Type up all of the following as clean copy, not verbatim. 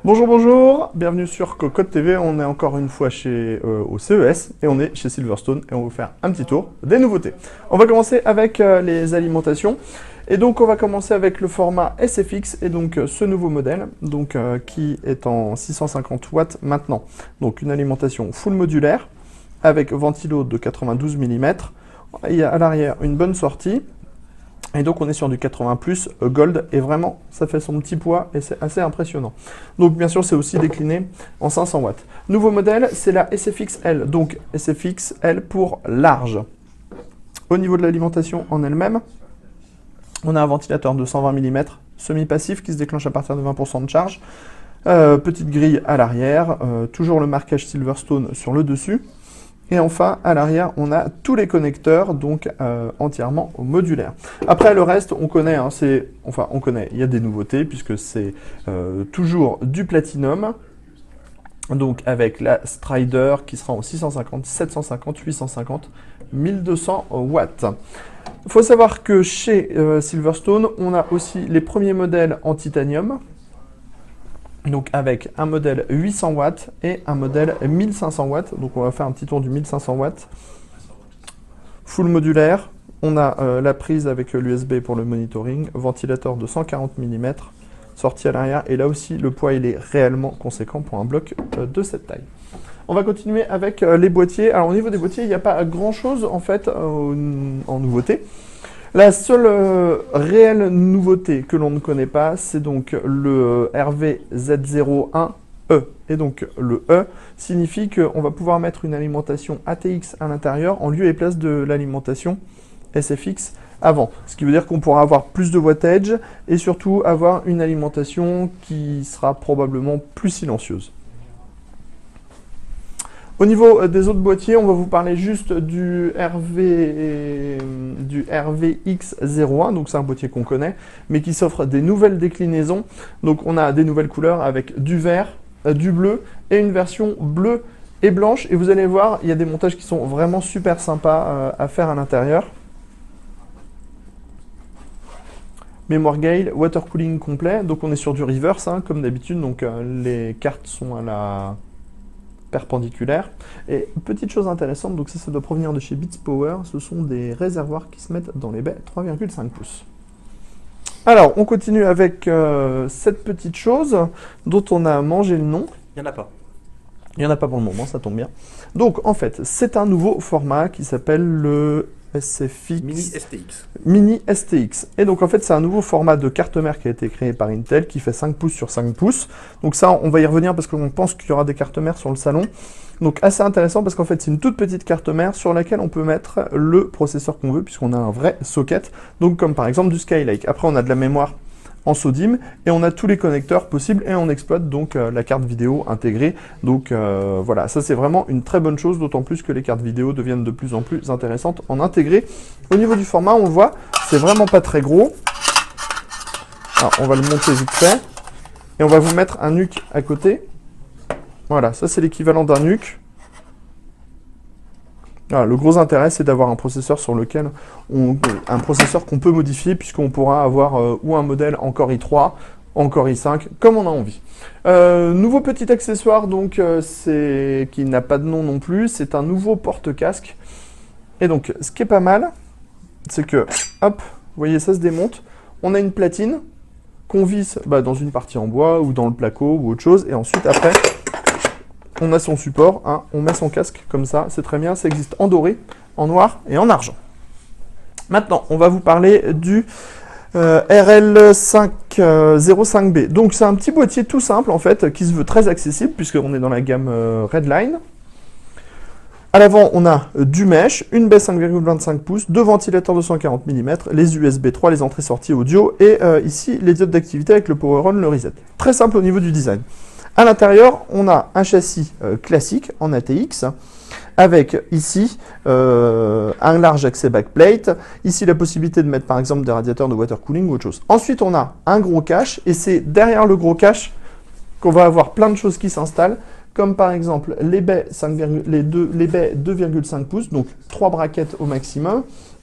Bonjour, bonjour, bienvenue sur Cocotte TV, on est encore une fois au CES et on est chez Silverstone et on va vous faire un petit tour des nouveautés. On va commencer avec les alimentations et donc on va commencer avec le format SFX et donc ce nouveau modèle qui est en 650 watts maintenant. Donc une alimentation full modulaire avec ventilo de 92 mm, il y a à l'arrière une bonne sortie. Et donc on est sur du 80 plus Gold et vraiment ça fait son petit poids et c'est assez impressionnant. Donc bien sûr c'est aussi décliné en 500 watts. Nouveau modèle c'est la SFX-L, donc SFX-L pour large. Au niveau de l'alimentation en elle-même, on a un ventilateur de 120 mm semi-passif qui se déclenche à partir de 20% de charge. Petite grille à l'arrière, toujours le marquage Silverstone sur le dessus. Et enfin, à l'arrière, on a tous les connecteurs, donc entièrement modulaires. Après, le reste, on connaît, hein, il y a des nouveautés, puisque c'est toujours du Platinum, donc avec la Strider qui sera en 650, 750, 850, 1200 watts. Il faut savoir que chez Silverstone, on a aussi les premiers modèles en titanium, donc avec un modèle 800 watts et un modèle 1500 watts. Donc on va faire un petit tour du 1500 watts. Full modulaire. On a la prise avec l'USB pour le monitoring. Ventilateur de 140 mm. Sortie à l'arrière. Et là aussi, le poids il est réellement conséquent pour un bloc de cette taille. On va continuer avec les boîtiers. Alors au niveau des boîtiers, il n'y a pas grand chose en fait en nouveauté. La seule réelle nouveauté que l'on ne connaît pas, c'est donc le RVZ01E. Et donc le E signifie qu'on va pouvoir mettre une alimentation ATX à l'intérieur en lieu et place de l'alimentation SFX avant. Ce qui veut dire qu'on pourra avoir plus de wattage et surtout avoir une alimentation qui sera probablement plus silencieuse. Au niveau des autres boîtiers, on va vous parler juste du RVX01, donc c'est un boîtier qu'on connaît, mais qui s'offre des nouvelles déclinaisons. Donc on a des nouvelles couleurs avec du vert, du bleu et une version bleue et blanche. Et vous allez voir, il y a des montages qui sont vraiment super sympas à faire à l'intérieur. Mémoire Gale, water cooling complet, donc on est sur du reverse, hein, comme d'habitude, donc les cartes sont à la perpendiculaire. Et petite chose intéressante, donc ça doit provenir de chez Beats Power, ce sont des réservoirs qui se mettent dans les baies 3,5 pouces. Alors, on continue avec cette petite chose dont on a mangé le nom. Il n'y en a pas. Il n'y en a pas pour le moment, ça tombe bien. Donc, en fait, c'est un nouveau format qui s'appelle le SFX Mini STX. Mini STX. Et donc en fait c'est un nouveau format de carte mère qui a été créé par Intel qui fait 5 pouces sur 5 pouces. Donc ça on va y revenir parce qu'on pense qu'il y aura des cartes mères sur le salon. Donc assez intéressant parce qu'en fait c'est une toute petite carte mère sur laquelle on peut mettre le processeur qu'on veut puisqu'on a un vrai socket. Donc comme par exemple du Skylake. Après on a de la mémoire en SODIMM et on a tous les connecteurs possibles et on exploite donc la carte vidéo intégrée. Donc voilà, ça c'est vraiment une très bonne chose, d'autant plus que les cartes vidéo deviennent de plus en plus intéressantes en intégré. Au niveau du format, on le voit, c'est vraiment pas très gros. Alors on va le monter vite fait et on va vous mettre un NUC à côté. Voilà, ça c'est l'équivalent d'un NUC. Voilà, le gros intérêt, c'est d'avoir un processeur sur lequel un processeur qu'on peut modifier, puisqu'on pourra avoir ou un modèle en Core i3, en Core i5, comme on a envie. Nouveau petit accessoire, donc, qui n'a pas de nom non plus, c'est un nouveau porte-casque. Et donc, ce qui est pas mal, c'est que, hop, vous voyez, ça se démonte. On a une platine qu'on visse dans une partie en bois, ou dans le placo, ou autre chose, et ensuite, après, on a son support, hein, on met son casque comme ça, c'est très bien, ça existe en doré, en noir et en argent. Maintenant, on va vous parler du RL505B. Donc c'est un petit boîtier tout simple en fait, qui se veut très accessible, puisqu'on est dans la gamme Redline. À l'avant, on a du mesh, une baie 5,25 pouces, deux ventilateurs de 140 mm, les USB 3, les entrées-sorties audio, et ici, les diodes d'activité avec le power on, le reset. Très simple au niveau du design. À l'intérieur, on a un châssis classique en ATX, avec ici un large accès backplate, ici la possibilité de mettre par exemple des radiateurs de water cooling ou autre chose. Ensuite, on a un gros cache, et c'est derrière le gros cache qu'on va avoir plein de choses qui s'installent, comme par exemple les baies 2,5 pouces, donc 3 braquettes au maximum.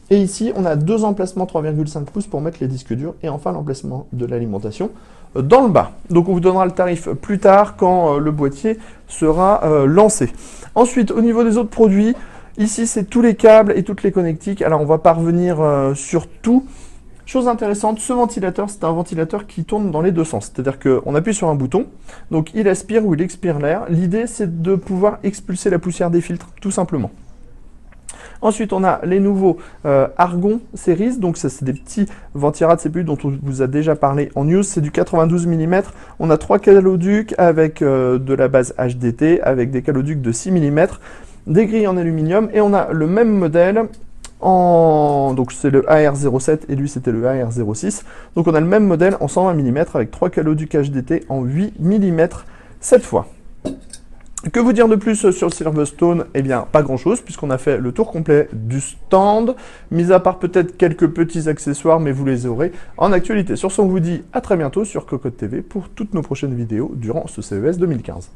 Et ici, on a deux emplacements 3,5 pouces pour mettre les disques durs, et enfin l'emplacement de l'alimentation dans le bas. Donc on vous donnera le tarif plus tard quand le boîtier sera lancé. Ensuite, au niveau des autres produits, ici c'est tous les câbles et toutes les connectiques. Alors on va pas revenir sur tout. Chose intéressante, ce ventilateur, c'est un ventilateur qui tourne dans les deux sens. C'est-à-dire qu'on appuie sur un bouton, donc il aspire ou il expire l'air. L'idée, c'est de pouvoir expulser la poussière des filtres, tout simplement. Ensuite, on a les nouveaux Argon Series, donc ça c'est des petits ventirad CPU dont on vous a déjà parlé en news, c'est du 92 mm. On a 3 caloducs avec de la base HDT, avec des caloducs de 6 mm, des grilles en aluminium, et on a le même modèle donc c'est le AR07 et lui c'était le AR06. Donc on a le même modèle en 120 mm avec 3 caloducs HDT en 8 mm cette fois. Que vous dire de plus sur le Silverstone? Eh bien, pas grand-chose, puisqu'on a fait le tour complet du stand, mis à part peut-être quelques petits accessoires, mais vous les aurez en actualité. Sur ce, on vous dit à très bientôt sur Cocotte TV pour toutes nos prochaines vidéos durant ce CES 2015.